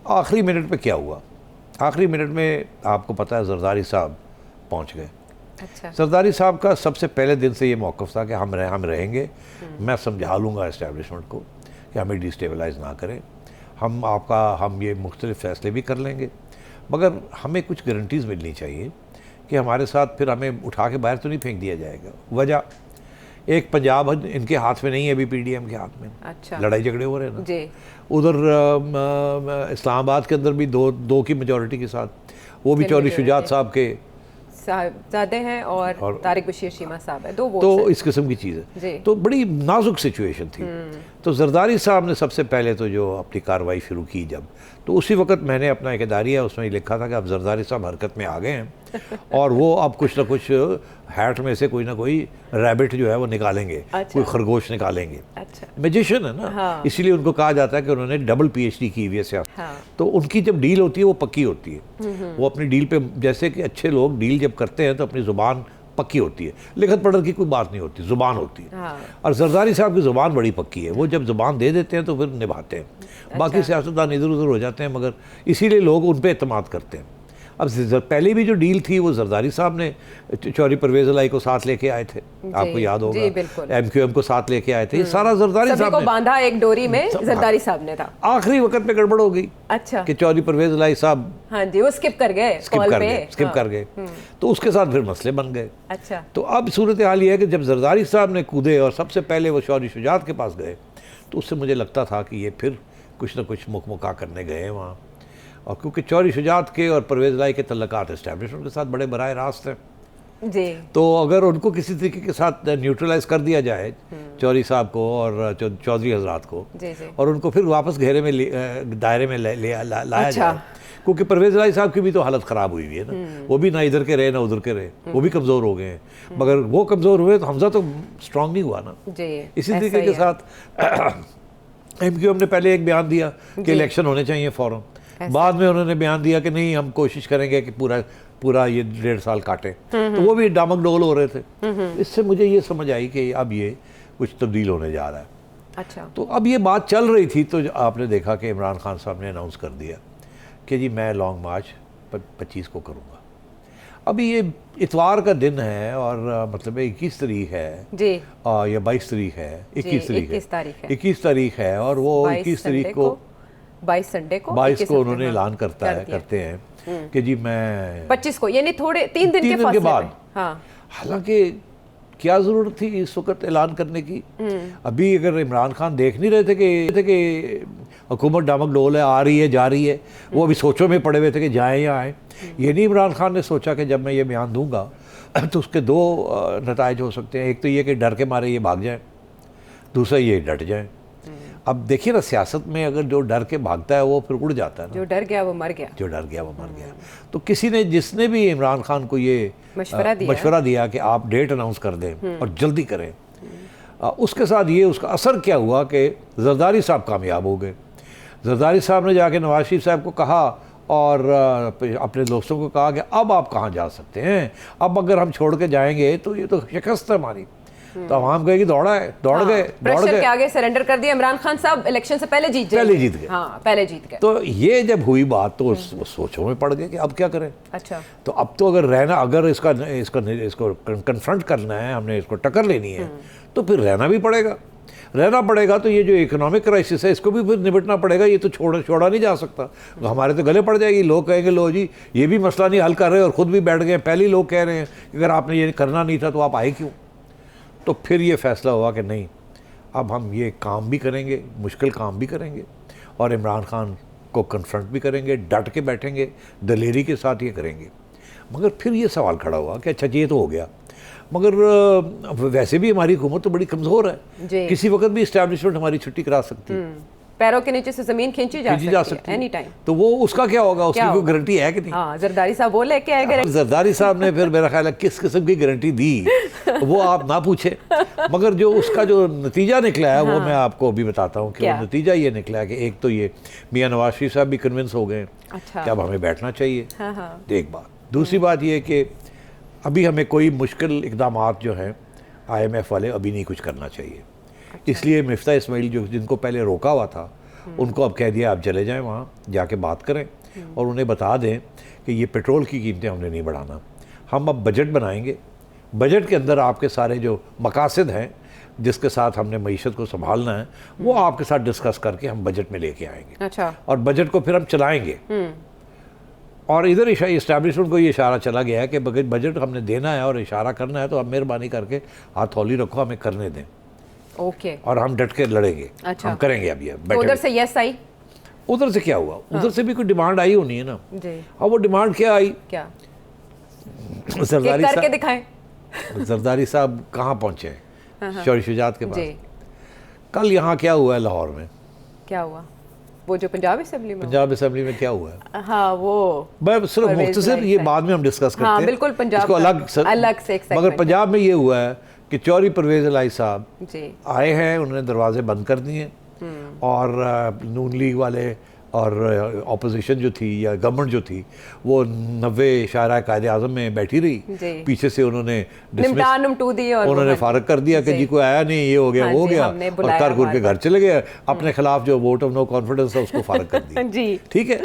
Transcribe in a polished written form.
आखिरी मिनट पे क्या हुआ, आखिरी मिनट में आपको पता है जरदारी साहब पहुंच गए। अच्छा। जरदारी साहब का सबसे पहले दिन से ये मौक़िफ़ था कि हम रहेंगे, मैं समझा लूँगा इस्टेब्लिशमेंट को कि हमें डिस्टेबलाइज़ ना करें, हम ये मुख्तलिफ फ़ैसले भी कर लेंगे, मगर हमें कुछ गारंटीज़ मिलनी चाहिए कि हमारे साथ फिर हमें उठा के बाहर तो नहीं फेंक दिया जाएगा। वजह एक पंजाब इनके हाथ में नहीं है, अभी PDM के हाथ में। अच्छा। लड़ाई झगड़े हो रहे हैं ना जी। उधर इस्लामाबाद के अंदर भी दो की मेजॉरिटी के साथ, वो भी चौधरी शुजात साहब के साहबजादे हैं और तारिक बशीर शीमा साहब है, दो वोट्स तो हैं। इस किस्म की चीज़ है, तो बड़ी नाजुक सिचुएशन थी। तो जरदारी साहब ने सबसे पहले तो जो अपनी कार्रवाई शुरू की जब, तो उसी वक्त मैंने अपना एक इदारिया उसमें लिखा था कि अब जरदारी साहब हरकत में आ गए हैं और वो अब कुछ ना कुछ हैट में से कोई ना कोई रैबिट जो है वो निकालेंगे। अच्छा। कोई खरगोश निकालेंगे। अच्छा। मैजिशियन है ना। हाँ। इसीलिए उनको कहा जाता है कि उन्होंने डबल PhD की हुई है सियासत। हाँ। तो उनकी जब डील होती है वो पक्की होती है। वो अपनी डील पे, जैसे कि अच्छे लोग डील जब करते हैं तो अपनी ज़ुबान पक्की होती है, लिखत पढ़त की कोई बात नहीं होती, ज़ुबान होती है। हाँ। और जरदारी साहब की ज़ुबान बड़ी पक्की है, वो जब ज़ुबान दे देते हैं तो फिर निभाते हैं। अच्छा। बाकी सियासतदान इधर उधर हो जाते हैं, मगर इसीलिए लोग उन पर एतमाद करते हैं। अब पहले भी जो डील थी वो जरदारी साहब ने चौधरी परवेज़ इलाही को साथ लेके आए थे, आपको याद होगा, MQM को साथ लेके आए थे। ये सारा जरदारी साहब ने बांधा एक डोरी में, जरदारी साहब ने था। आखिरी वक्त पे गड़बड़ हो गई। अच्छा। कि चौधरी परवेज़ इलाही साहब, हाँ जी, वो स्किप कर गए। तो उसके साथ फिर मसले बन गए। अच्छा। तो अब सूरत हाल ये है कि जब जरदारी साहब ने कूदे और सबसे पहले वो चौधरी शुजात के पास गए, तो उससे मुझे लगता था कि ये फिर कुछ ना कुछ मुकमुका करने गए हैं वहाँ। और क्योंकि चौधरी शुजात के और परवेज़ इलाही के तल्लुकात इस्टेब्लिशमेंट के साथ बड़े बराह रास्त हैं जी, तो अगर उनको किसी तरीके के साथ न्यूट्रलाइज कर दिया जाए चौधरी साहब को और चौधरी हजरात को, और उनको फिर वापस घेरे में दायरे में लाया जाए, क्योंकि परवेज़ इलाही साहब की भी तो हालत ख़राब हुई है ना, वो भी ना इधर के रहे ना उधर के रहे, वो भी कमज़ोर हो गए हैं। मगर वो कमज़ोर हुए तो हमजा तो स्ट्रॉन्ग नहीं हुआ ना। इसी तरीके के साथ MQM ने पहले एक बयान दिया कि इलेक्शन होने चाहिए फ़ौरन, बाद में उन्होंने बयान दिया कि नहीं हम कोशिश करेंगे कि पूरा ये 1.5 साल काटे, तो वो भी डामक डोल हो रहे थे। इससे मुझे ये समझ आई कि अब ये कुछ तब्दील होने जा रहा है। अच्छा। तो अब ये बात चल रही थी तो आपने देखा कि इमरान खान साहब ने अनाउंस कर दिया कि जी मैं लॉन्ग मार्च 25 को करूँगा। अभी ये इतवार का दिन है और मतलब 21 तारीख है जी, या 22 तारीख है, 21 तारीख है और वो 21 तारीख को 22 को उन्होंने ऐलान करते हैं कि जी मैं 25 को, यानी थोड़े 3 दिन के बाद। हाँ। हालांकि क्या ज़रूरत थी इस वक्त ऐलान करने की? अभी अगर इमरान खान देख नहीं रहे थे कि हुकूमत डामक डोल है, आ रही है जा रही है, वो अभी सोचों में पड़े हुए थे कि जाएं या आएँ। ये नहीं इमरान खान ने सोचा कि जब मैं ये बयान दूंगा तो उसके 2 नताइज हो सकते हैं, एक तो ये कि डर के मारे ये भाग जाएं, दूसरा ये डट जाएं। अब देखिए ना, सियासत में अगर जो डर के भागता है वो फिर उड़ जाता है ना। जो डर गया वो मर गया। तो जिसने भी इमरान खान को ये मशवरा दिया कि आप डेट अनाउंस कर दें और जल्दी करें, उसके साथ ये उसका असर क्या हुआ कि जरदारी साहब कामयाब हो गए। जरदारी साहब ने जाके नवाज शरीफ साहब को कहा और अपने दोस्तों को कहा कि अब आप कहाँ जा सकते हैं, अब अगर हम छोड़ के जाएंगे तो ये तो शिकस्त है हमारी। तो आवाम कहेगी दौड़ गए के आगे सरेंडर कर दिया। इमरान खान साहब इलेक्शन से पहले जीत गए। तो ये जब हुई बात तो सोचों में पड़ गए कि अब क्या करें। अच्छा। तो अब तो अगर इसको कन्फ्रंट करना है, हमने इसको टक्कर लेनी है, तो फिर रहना पड़ेगा। तो ये जो इकोनॉमिक क्राइसिस है इसको भी फिर निपटना पड़ेगा। ये तो छोड़ा नहीं जा सकता, हमारे तो गले पड़ जाएगी। लोग कहेंगे लो जी ये भी मसला नहीं हल कर रहे और ख़ुद भी बैठ गए। पहले ही लोग कह रहे हैं कि अगर आपने ये करना नहीं था तो आप आए क्यों। तो फिर ये फैसला हुआ कि नहीं, अब हम ये काम भी करेंगे, मुश्किल काम भी करेंगे और इमरान खान को कन्फ्रंट भी करेंगे, डट के बैठेंगे, दलेरी के साथ ये करेंगे। मगर फिर ये सवाल खड़ा हुआ कि अच्छा ये तो हो गया, मगर वैसे भी हमारी हुकूमत तो बड़ी कमज़ोर है, किसी वक्त भी इस्टेब्लिशमेंट हमारी छुट्टी करा सकती है, पैरों के नीचे से जमीन खींची जा सकती है एनी टाइम। तो वो उसका क्या होगा, उसकी कोई गारंटी है कि नहीं? हाँ, जरदारी साहब बोले क्या है गारंटी? जरदारी साहब ने फिर मेरा ख्याल है किस किस्म की गारंटी दी वो आप ना पूछे, मगर जो उसका जो नतीजा निकला है वो मैं आपको अभी बताता हूँ कि वो नतीजा ये निकला है कि एक तो ये मियाँ नवाज शरीफ साहब भी कन्विंस हो गए कि अब हमें बैठना चाहिए, एक बात। दूसरी बात ये कि अभी हमें कोई मुश्किल इकदाम जो हैं IMF वाले अभी नहीं कुछ करना चाहिए। इसलिए मिफ्ता इस्माइल जिनको पहले रोका हुआ था उनको अब कह दिया आप चले जाएं वहाँ जाके बात करें और उन्हें बता दें कि ये पेट्रोल की कीमतें हमने नहीं बढ़ाना, हम अब बजट बनाएंगे, बजट के अंदर आपके सारे जो मकासद हैं जिसके साथ हमने मईशत को संभालना है वो आपके साथ डिस्कस करके हम बजट में लेके आएंगे। अच्छा। और बजट को फिर हम चलाएंगे। और इधर इस्टेब्लिशमेंट को ये इशारा चला गया है कि बजट हमने देना है और इशारा करना है तो आप मेहरबानी करके हथौली रखो, हमें करने दें। ओके। और हम डट के लड़ेंगे। अच्छा। हम करेंगे अब ये तो उधर से यस आई? उधर से क्या हुआ? उधर से भी कोई डिमांड आई होनी है ना जी। और वो डिमांड क्या आई? क्या? जरदारी करके साहब, दिखाएं। जरदारी साहब कहाँ पहुंचे? शौरी शुजात के पास। जी। कल यहाँ क्या हुआ है लाहौर में? क्या हुआ? वो जो पंजाब असेंबली में? पंजाब असेंबली में क्या हुआ है? हाँ वो मैं सिर्फ मुख्तसर ये बाद में हम डिस्कस करते हैं। हाँ बिल्कुल, पंजाब इसको अलग से एक मगर पंजाब में ये हुआ है कि चौधरी परवेज इलाही साहब जी आए हैं, उन्होंने दरवाजे बंद कर दिए और नून लीग वाले और अपोजिशन जो थी या गवर्नमेंट जो थी वो 90 शायरा कायदे आज़म में बैठी रही। पीछे से उन्होंने निमटू दी और उन्होंने फारग कर दिया कि जी कोई आया नहीं, ये हो गया वो हो गया, और कर के घर चले गए। अपने खिलाफ जो वोट ऑफ नो कॉन्फिडेंस था उसको फारग कर दिया। जी ठीक है।